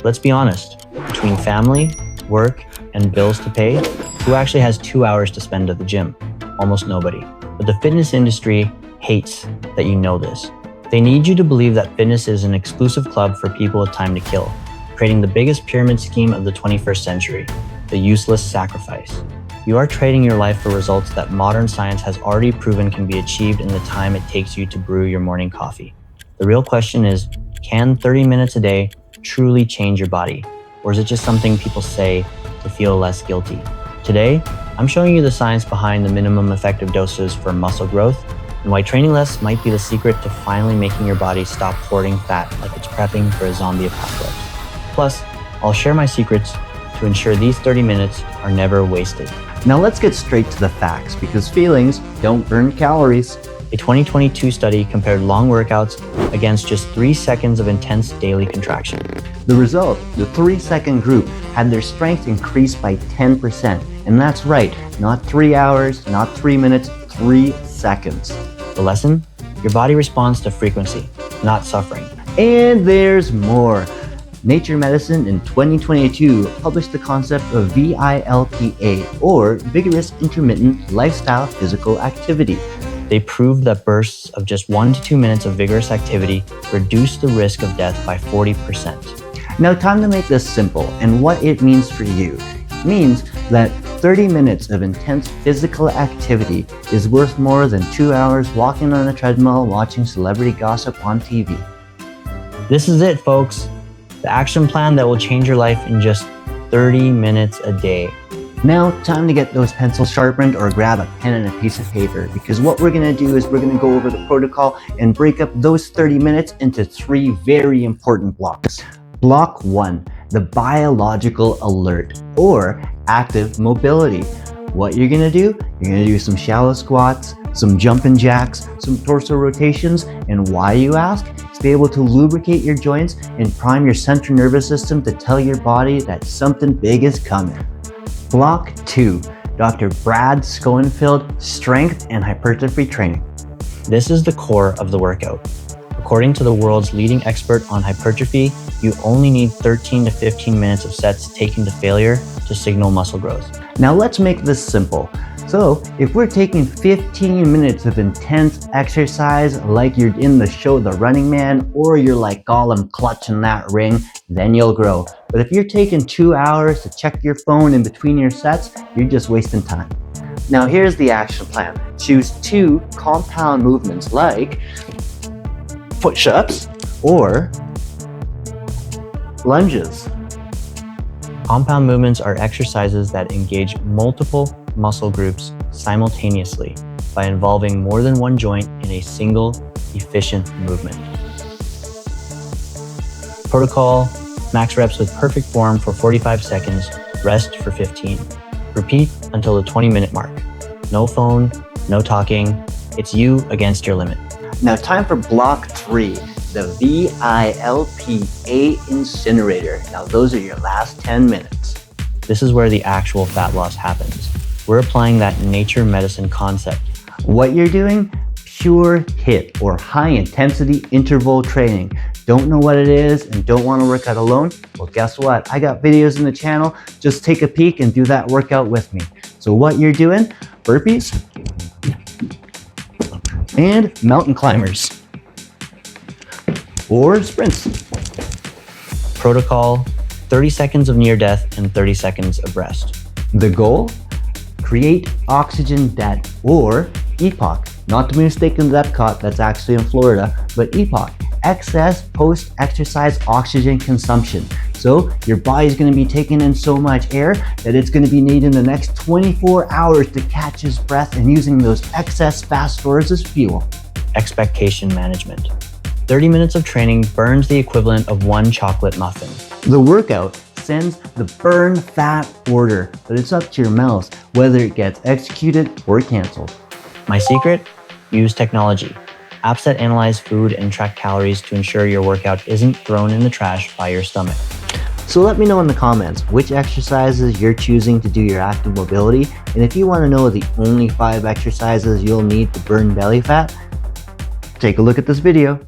Let's be honest, between family, work, and bills to pay, who actually has 2 hours to spend at the gym? Almost nobody. But the fitness industry hates that you know this. They need you to believe that fitness is an exclusive club for people with time to kill, creating the biggest pyramid scheme of the 21st century, the useless sacrifice. You are trading your life for results that modern science has already proven can be achieved in the time it takes you to brew your morning coffee. The real question is, can 30 minutes a day truly change your body? Or is it just something people say to feel less guilty? Today, I'm showing you the science behind the minimum effective doses for muscle growth and why training less might be the secret to finally making your body stop hoarding fat like it's prepping for a zombie apocalypse. Plus, I'll share my secrets to ensure these 30 minutes are never wasted. Now let's get straight to the facts, because feelings don't burn calories. A 2022 study compared long workouts against just 3 seconds of intense daily contraction. The result, the 3-second group had their strength increased by 10%. And that's right, not 3 hours, not 3 minutes, 3 seconds. The lesson? Your body responds to frequency, not suffering. And there's more. Nature Medicine in 2022 published the concept of VILPA, or vigorous intermittent lifestyle physical activity. They proved that bursts of just 1 to 2 minutes of vigorous activity reduce the risk of death by 40%. Now, time to make this simple and what it means for you. It means that 30 minutes of intense physical activity is worth more than 2 hours walking on a treadmill watching celebrity gossip on TV. This is it, folks. The action plan that will change your life in just 30 minutes a day. Now, time to get those pencils sharpened or grab a pen and a piece of paper, because what we're going to do is we're going to go over the protocol and break up those 30 minutes into 3 very important blocks. Block 1, the biological alert, or active mobility. What you're going to do? You're going to do some shallow squats, some jumping jacks, some torso rotations, and why, you ask? To be able to lubricate your joints and prime your central nervous system to tell your body that something big is coming. Block 2, Dr. Brad Schoenfeld Strength and Hypertrophy Training. This is the core of the workout. According to the world's leading expert on hypertrophy, you only need 13 to 15 minutes of sets taken to failure to signal muscle growth. Now let's make this simple. So if we're taking 15 minutes of intense exercise like you're in the show The Running Man, or you're like Gollum clutching that ring, then you'll grow. But if you're taking 2 hours to check your phone in between your sets, you're just wasting time. Now here's the action plan. Choose 2 compound movements like push-ups or lunges. Compound movements are exercises that engage multiple muscle groups simultaneously by involving more than one joint in a single, efficient movement. Protocol: max reps with perfect form for 45 seconds, rest for 15. Repeat until the 20-minute mark. No phone, no talking. It's you against your limit. Now time for block 3, the VILPA incinerator. Now those are your last 10 minutes. This is where the actual fat loss happens. We're applying that nature medicine concept. What you're doing? Pure HIIT, or high intensity interval training. Don't know what it is and don't want to work out alone? Well, guess what? I got videos in the channel. Just take a peek and do that workout with me. So what you're doing? Burpees and mountain climbers or sprints. Protocol: 30 seconds of near death and 30 seconds of rest. The goal? Create oxygen debt, or EPOC. Not to be mistaken with Epcot, that's actually in Florida, but EPOC, excess post-exercise oxygen consumption. So your body's going to be taking in so much air that it's going to be needing the next 24 hours to catch its breath and using those excess fat stores as fuel. Expectation management. 30 minutes of training burns the equivalent of 1 chocolate muffin. The workout sends the burn fat order, but it's up to your mouth whether it gets executed or canceled. My secret? Use technology. Apps that analyze food and track calories to ensure your workout isn't thrown in the trash by your stomach. So let me know in the comments which exercises you're choosing to do your active mobility, and if you want to know the only 5 exercises you'll need to burn belly fat, take a look at this video.